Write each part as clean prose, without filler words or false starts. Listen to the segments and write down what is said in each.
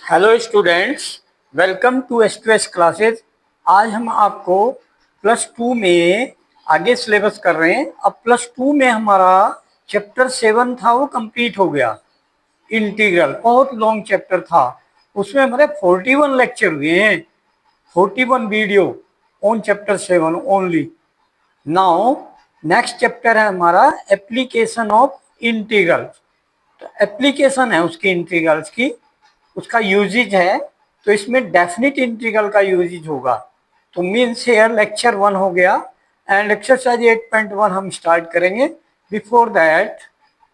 Hello students, welcome to S classes. आज हम आपको प्लस टू में आगे सिलेबस कर रहे हैं। अब प्लस टू में हमारा चैप्टर 7 था, वो कंप्लीट हो गया। इंटीग्रल बहुत लॉन्ग चैप्टर था, उसमें हमारे 41 लेक्चर हुए हैं, 41 video on chapter 7 only. Now next chapter है हमारा एप्लीकेशन ऑफ इंटीग्रल। तो एप्लीकेशन है उसकी इंटीग्रल्स की, उसका यूजेज है। तो इसमें डेफिनिट इंटीग्रल का यूजेज होगा। तो मीन्स हेयर लेक्चर 1 हो गया एंड एक्सरसाइज 8.1 हम स्टार्ट करेंगे। Before that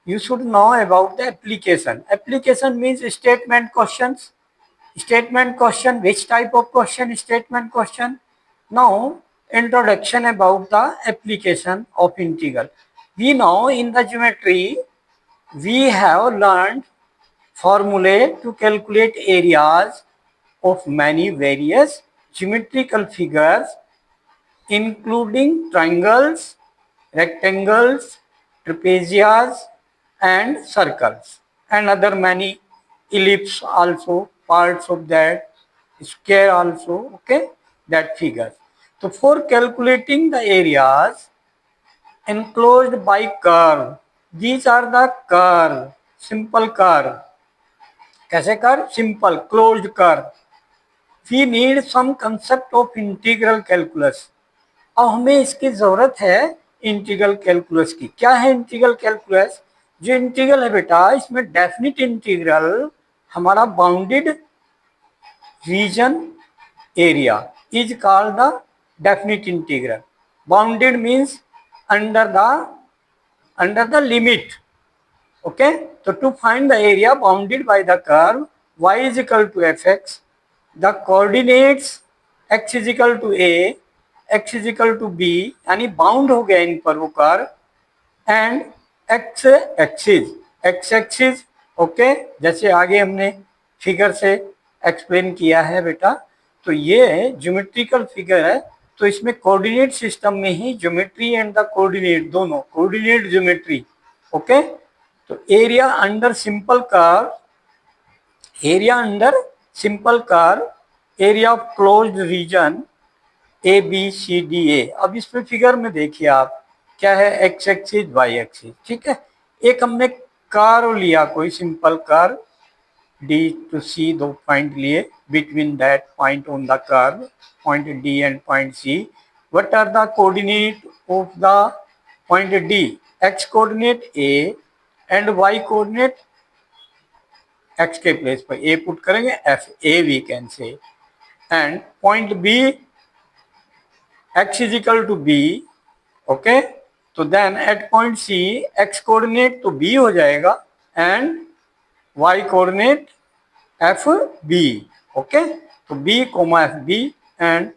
you should know about the application. Application means statement questions. Statement question, which type of question? Statement question. Now introduction about the application of integral. We know in the geometry we have learned formulae to calculate areas of many various geometrical figures including triangles, rectangles, trapeziums and circles and other many ellipse also, parts of that, square also, okay, that figures. So for calculating the areas enclosed by curve, these are the curve, simple curve. कैसे curve? Simple closed curve. We need some concept of integral calculus. अब हमें इसकी जरूरत है integral calculus की। क्या है integral calculus? जो इंटीग्रल है बेटा, इसमें डेफिनिट इंटीग्रल हमारा bounded reason area is called the definite integral. Bounded means under the limit. Okay, so to find the area bounded by the curve y is equal to fx, the coordinates x is equal to a, x is equal to b, यानी bound हो गया इन पर वो curve, and x axis, okay, जैसे आगे हमने figure से explain किया है बेटा। तो ये ज्योमेट्रिकल फिगर है, तो इसमें कोऑर्डिनेट सिस्टम में ही ज्योमेट्री एंड द कोऑर्डिनेट दोनों, कोऑर्डिनेट ज्योमेट्री, ओके। तो area under simple curve, area under simple curve, area of closed region A B C D A. अब इसमें फिगर में देखिए आप, क्या है? एक्स एक्सिस वाई एक्सिस, ठीक है। एक हमने कर्व लिया, कोई simple curve D to C, दो पॉइंट लिए, between that point on the curve, point D and point C. What are the coordinate of the point D? X coordinate A and Y coordinate, X के place पर A put करेंगे, F A we can say, and point B X is equal to B, okay. तो then at point C X coordinate तो B हो जाएगा and Y coordinate F B, okay. तो B comma F B and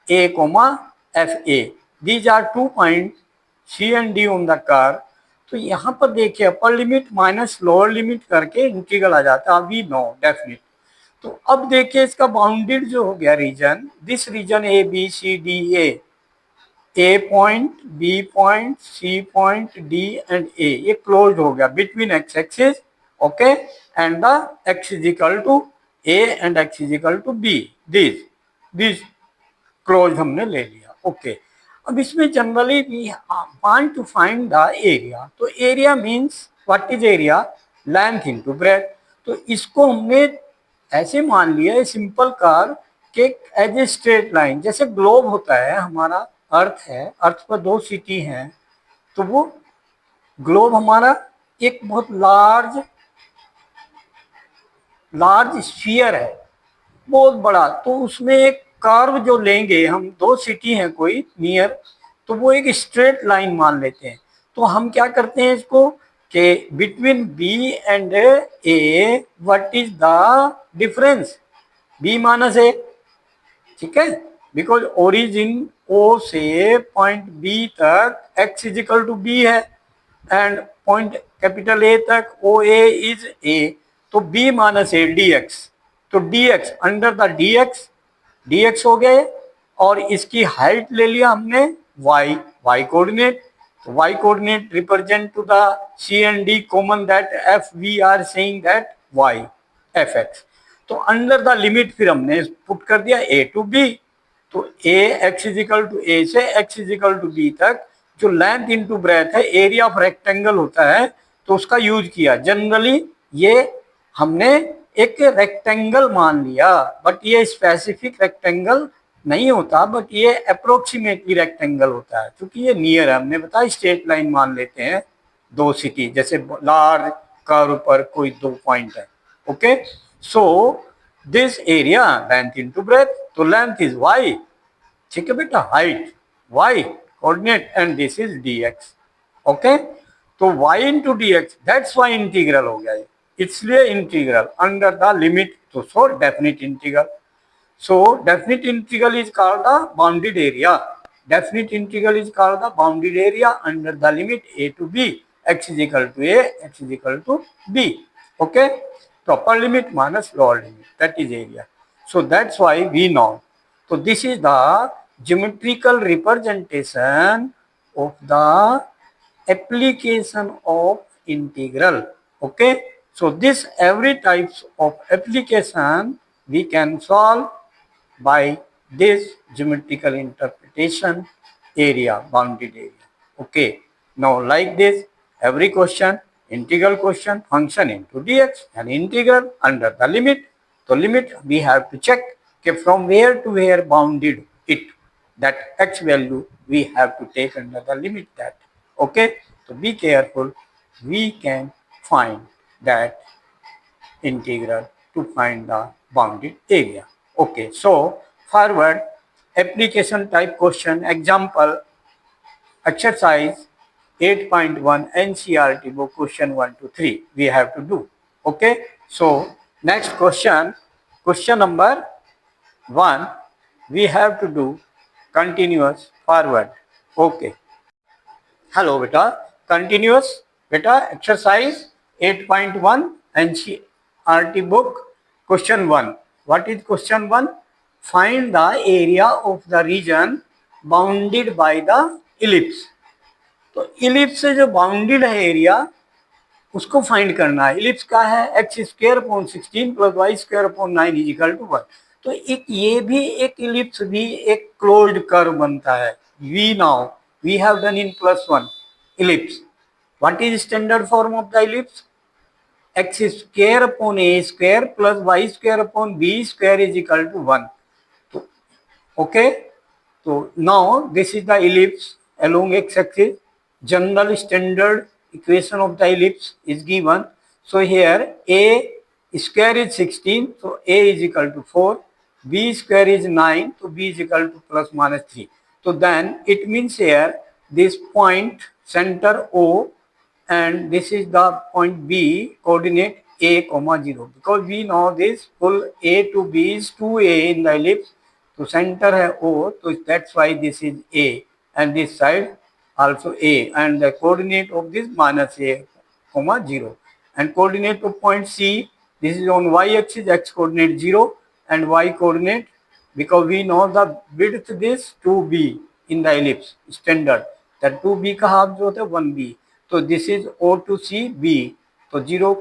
A comma F A, these are 2 point C and D on the curve. तो यहाँ पर देखिए upper limit minus lower limit करके integral आ जाता है, वी नो डेफिनिट। तो अब देखिए इसका बाउंडेड जो हो गया region, this region A B C D A point, B point, C point, D and A, ये क्लोज हो गया between X axis, okay, and the X is equal to A and X is equal to B, this close हमने ले लिया, okay. अब इसमें generally we want to find the area. तो area means what is area? Length into breadth. तो इसको हमने ऐसे मान लिया है सिंपल कर्व के एज ए स्ट्रेट लाइन, जैसे ग्लोब होता है हमारा, अर्थ है, अर्थ पर 2 सिटी हैं, तो वो ग्लोब हमारा एक बहुत लार्ज स्फीयर है, बहुत बड़ा। तो उसमें एक कर्व जो लेंगे हम, 2 सिटी हैं कोई नियर, तो वो एक स्ट्रेट लाइन मान लेते हैं। तो हम क्या करते हैं इसको कि between B and A what is the difference? B minus A, ठीक है, बिकॉज ओरिजिन ओ से पॉइंट बी तक X is equal to B है एंड पॉइंट कैपिटल ए तक ओ ए इज ए, तो B minus A D X. तो D X under the D X हो गए, और इसकी हाइट ले लिया हमने वाई कोऑर्डिनेट। तो Y coordinate represent to the C and D common, that f we are saying that y f x. तो अंडर द लिमिट फिर हमने पुट कर दिया ए टू बी, तो a x is equal to a से x is equal to b तक जो length into breadth है, एरिया ऑफ रेक्टेंगल होता है, तो उसका यूज किया। जनरली ये हमने एक रेक्टेंगल मान लिया, बट ये स्पेसिफिक रेक्टेंगल नहीं होता, बट ये अप्रोक्सीमेटली रेक्टेंगल होता है, क्योंकि ये नियर है। हमने बताया स्ट्रेट लाइन मान लेते हैं दो सिटी, जैसे लार्ज कर्व पर कोई दो पॉइंट है। Okay, so this area length into breadth, तो लेंथ इज वाई, ठीक है बेटा, height Y coordinate, and this is dx। Okay, तो y into D X, that's Y integral हो गया, इसलिए इंटीग्रल अंडर द लिमिट, तो so definite integral. So definite integral is called the bounded area. Definite integral is called the bounded area under the limit a to b, x is equal to a, x is equal to b. Okay, proper limit minus lower limit, that is area. So that's why we know. So this is the geometrical representation of the application of integral. Okay, so this every types of application we can solve by this geometrical interpretation, area, bounded area. Okay, now like this, every question, integral question, function into dx, and integral under the limit. So limit we have to check okay, from where to where bounded it, that x value we have to take under the limit that. Okay, so be careful, we can find that integral to find the bounded area. Okay, so forward application type question, example exercise 8.1 NCERT book question 1 to 3 we have to do. Okay, so next question, question number 1, we have to do continuous forward. Okay, hello beta, continuous beta, exercise 8.1 NCERT book question 1. What is question 1? Find the area of the region bounded by the ellipse. तो ellipse से जो bounded है area उसको find करना है। Ellipse का है x square upon 16 plus y square upon 9 is equal to 1। तो एक ये भी एक इलिप्स भी एक क्लोज्ड कर्व बनता है। We now we have done in +1 ellipse. What is standard form of the ellipse? X square upon a square plus y square upon b square is equal to 1। तो okay, तो now this is the ellipse along x axis. General standard equation of the ellipse is given. So here a square is 16, so a is equal to 4, b square is 9, so b is equal to plus minus 3. So then it means here this point center O and this is the point B, coordinate a comma 0, because we know this full a to b is 2a in the ellipse. So center है O, so that's why this is a and this side also a, and the coordinate of this minus a comma 0, and coordinate of point C, this is on y axis, x coordinate 0 and y coordinate, because we know the width this 2b in the ellipse standard, that 2b का half जो होता है 1b, so this is O to C b, तो 0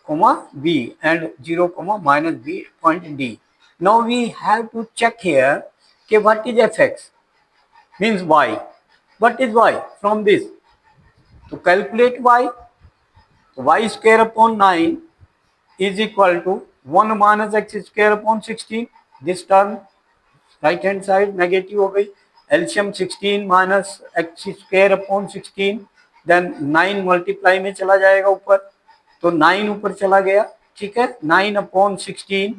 comma b and 0 comma minus b point D. Now we have to check here okay, what is fx means y. What is y from this? To calculate y, y square upon 9 is equal to 1 minus x square upon 16. This term right hand side negative हो गई। LCM 16 minus x square upon 16, then 9 multiply में चला जाएगा ऊपर, तो 9 ऊपर चला गया, ठीक है, 9 upon 16,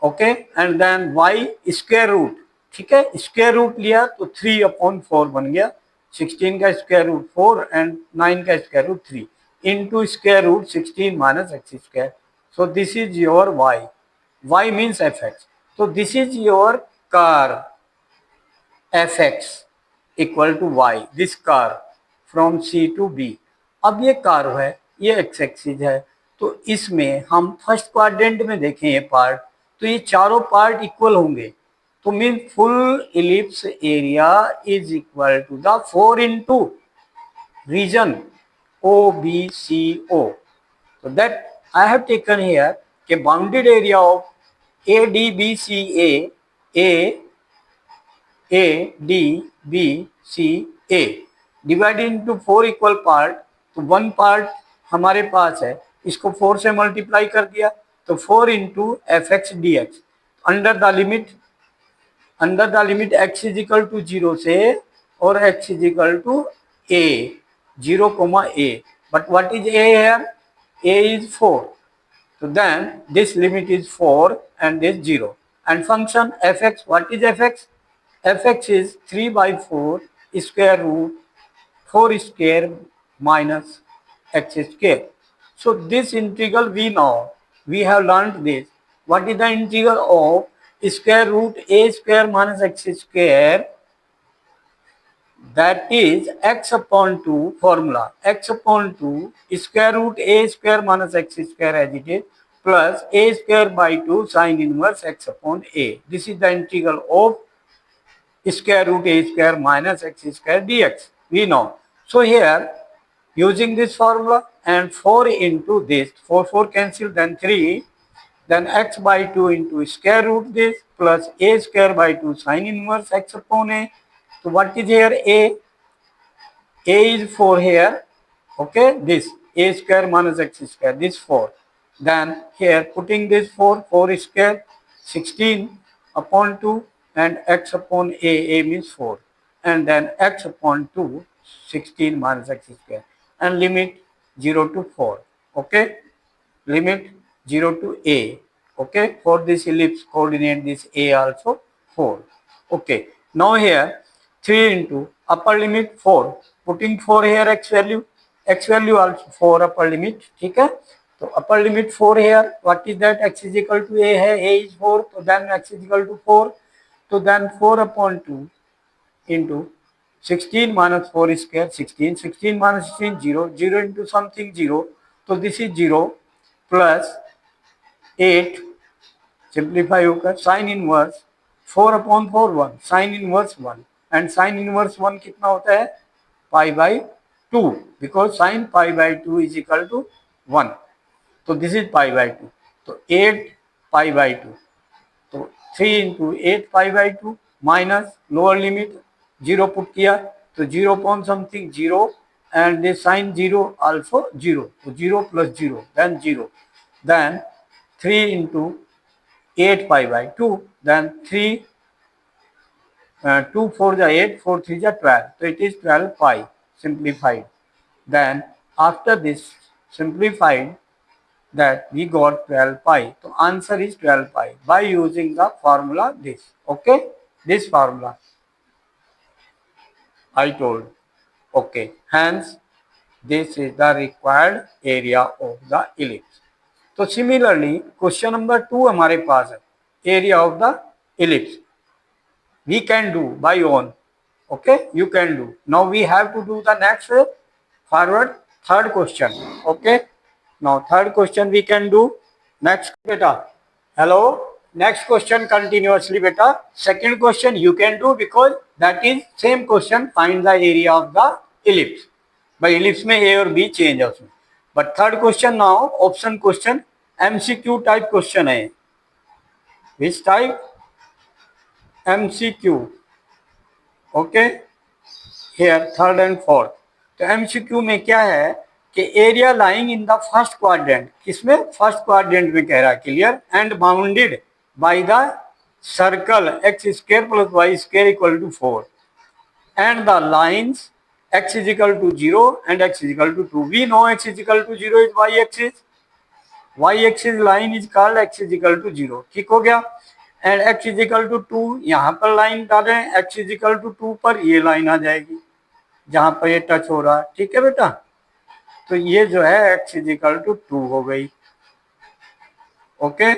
okay, and then y square root, ठीक है, स्क्वायर रूट लिया तो 3/4 बन गया, 16 का स्क्वायर रूट 4 एंड 9 का square root 3 into square root 16 minus x square. So this is your y, y means fx। तो this is your curve fx equal to y, this curve from C to B। अब ये curve है, ये x axis है, तो इसमें हम first quadrant में देखें ये पार्ट, तो ये चारों पार्ट इक्वल होंगे, तो mean full ellipse area is equal to the 4 into region OBCO, so that I have taken here the bounded area of ADBCA, ADBCA divided into 4 equal part. तो 1 part हमारे पास है, इसको 4 से मल्टीप्लाई कर दिया तो 4 into fx dx under the limit x is equal to 0 से और x is equal to a 0, a. But what is a here? A is 4. So then this limit is 4 and this 0. And function fx, what is fx? Fx is 3 by 4 square root 4 square minus x square. So this integral we know, we have learned this. What is the integral of square root a square minus x square? That is x upon 2 formula. X upon 2 square root a square minus x square as it is plus a square by 2 sine inverse x upon a. This is the integral of square root a square minus x square dx. We know. So here using this formula and 4 into this, 4 cancel, then 3, then x by 2 into square root this plus a square by 2 sine inverse x upon a. So what is here a? A is 4 here, okay, this a square minus x square, this 4. Then here putting this 4 square, 16 upon 2 and x upon a means 4. And then x upon 2, 16 minus x square. And limit 0 to 4, okay, limit 0 to a, okay, for this ellipse coordinate this a also 4, okay. Now here 3 into upper limit 4, putting 4 here x value also 4 upper limit, ठीक है. तो upper limit 4 here, what is that? X is equal to a है, a is 4, तो then x is equal to 4, तो then 4 upon 2 into 16 minus 4 square, 16 minus 16 0 into something 0, तो this is 0 plus 8 simplify होकर sine inverse 4 upon 4 1, sine inverse 1 and sine inverse 1 कितना होता है? Pi by 2, because sine pi by 2 is equal to 1, तो this is pi by 2, तो 8 pi by 2, तो 3 into 8 pi by 2 minus lower limit 0 put किया तो 0 upon something 0 and this sine 0 also 0, तो 0 plus 0 then 3 into 8 pi by 2, then 3, 2 4 ja 8, 4 3 ja 12, so it is 12 pi simplified. Then after this simplified that we got 12 pi, so answer is 12 pi by using the formula this, okay, this formula I told, okay, hence this is the required area of the ellipse. तो similarly question number 2 हमारे पास है, area of the ellipse we can do by own, okay, you can do. Now we have to do the next forward third question, okay. Now third question we can do next बेटा. Hello, next question continuously बेटा. Second question you can do because that is same question, find the area of the ellipse. भाई ellipse में A और B change है उसमें. But third question now option question, MCQ type question है. Which type? MCQ, okay. Here third and fourth. तो MCQ में क्या है कि area lying in the first quadrant, किसमें? फर्स्ट क्वाड्रेंट में कह रहा है, clear, and bounded by the circle x square plus y square equal to 4 and the lines x is equal to 0 and x is equal to 2. We know x is equal to 0 is y-axis line is called x is equal to 0. ठीक हो गया. And x is equal to 2, यहाँ पर line डालें, x is equal to 2 पर ये line आ जाएगी जहाँ पर ये टच हो रहा है, ठीक है बेटा. तो ये जो है x is equal to 2 हो गई, okay.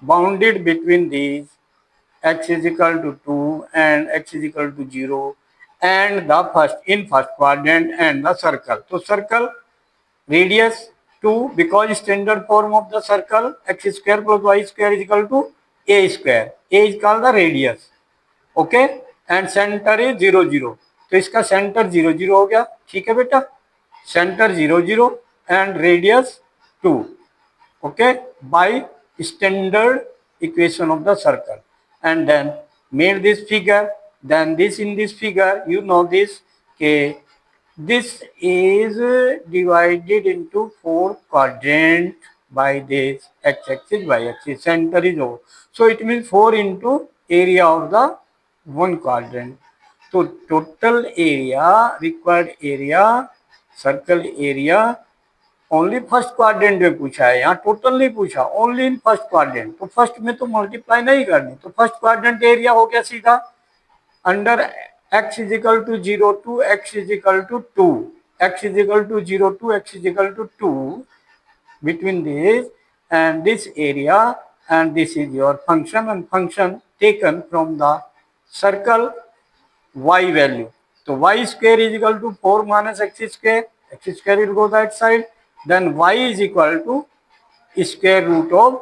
Bounded between these x is equal to 2 and x is equal to 0 and the first quadrant and the circle. So circle radius 2 because standard form of the circle x square plus y square is equal to a square. A is called the radius, okay, and center is 0 0. तो इसका centre 0 0 हो गया, ठीक है बेटा. Centre 0 0 and radius 2. Okay, by standard equation of the circle, and then made this figure. Then this, in this figure, you know this, okay, this is divided into 4 quadrant by this x-axis, y-axis, center is O. So it means 4 into area of the one quadrant. So total area, required area, circle area, only first quadrant में पूछा है, यहाँ total नहीं पूछा, only in first quadrant. तो first में तो multiply नहीं करनी, तो फर्स्ट क्वाड्रेंट एरिया हो गया सीधा under x is equal to 0 to x is equal to 2, x is equal to 0 to x is equal to 2, between this and this area, and this is your function, and function taken from the circle y value. So y square is equal to 4 minus x square, x square will go that side, then y is equal to square root of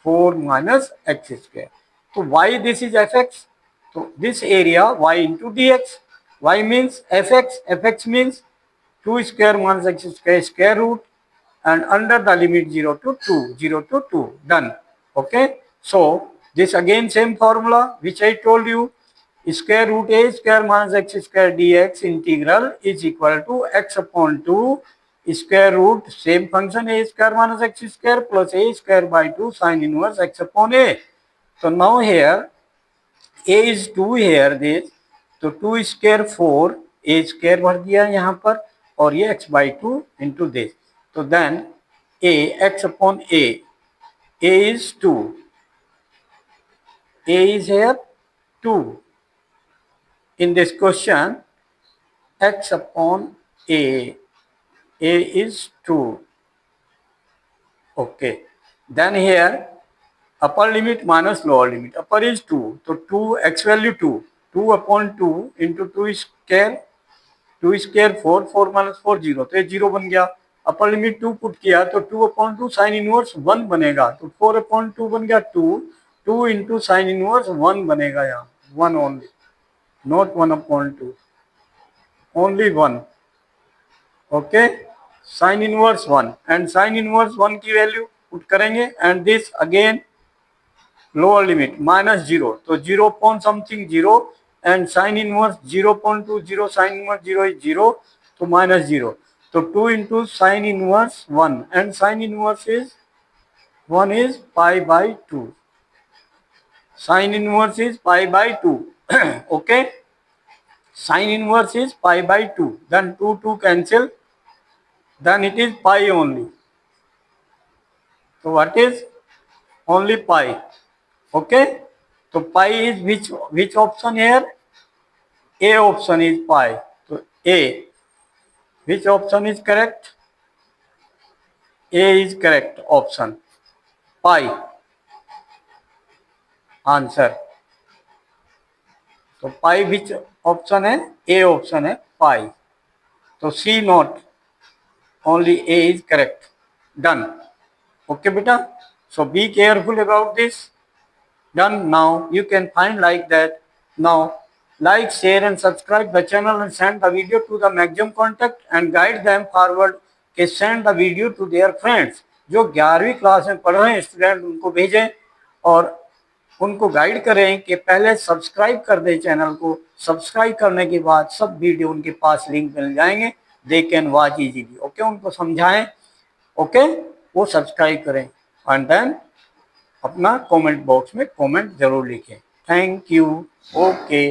4 minus x square. So y, this is fx, so this area y into dx, y means fx, fx means 2 square minus x square square root, and under the limit 0 to 2, 0 to 2, done. Okay, so this again same formula which I told you, square root a square minus x square dx integral is equal to x upon 2 square root same function a square minus x square plus a square by 2 sin inverse x upon a. So now here a is 2 here this, तो 2 square 4 a square भर दिया यहाँ पर, और ये x by 2 into this. So then a x upon a is 2, a is here 2. In this question, x upon a is 2. Okay, then here upper limit minus lower limit, upper is 2, so 2 x value 2, 2 upon 2 into 2 square 4, 4 minus 4 0, तो ये 0 बन गया। Upper limit 2 put किया तो 2 upon 2 sign inverse 1 बनेगा, तो 4 upon 2 बन गया 2, 2 इंटू साइन इनवर्स 1 बनेगा, यहाँ 1 only, not 1 upon 2, only 1। Okay, sign inverse 1, and sine inverse 1 की वैल्यू पुट करेंगे, and this again lower limit minus 0, तो 0 upon something 0, and sin inverse 0.2, 0 sin inverse 0 is 0, so minus 0, so 2 into sin inverse 1, and sin inverse is 1 is pi by 2, sin inverse is pi by 2. Okay, sin inverse is pi by 2, then 2 cancel, then it is pi only, so what is only pi. Okay, so pi is which option here? A option is pi. So A, which option is correct? A is correct option, pi answer. So pi which option है? A option है pi. So C not, only A is correct. Done. Okay beta. So be careful about this. Done. Now you can find like that. Now like, share and subscribe the channel and send the video to the maximum contact and guide them forward कि send the video to their friends. जो 11वीं class में पढ़ रहे हैं student, उनको भेजें और उनको गाइड करें कि पहले सब्सक्राइब कर दें चैनल को, सब्सक्राइब करने के बाद सब वीडियो उनके पास लिंक मिल जाएंगे, they can watch easily. Okay, उनको समझाएं, ओके, वो सब्सक्राइब करें, एंड देन अपना कमेंट बॉक्स में कमेंट जरूर लिखें। Thank you. ओके।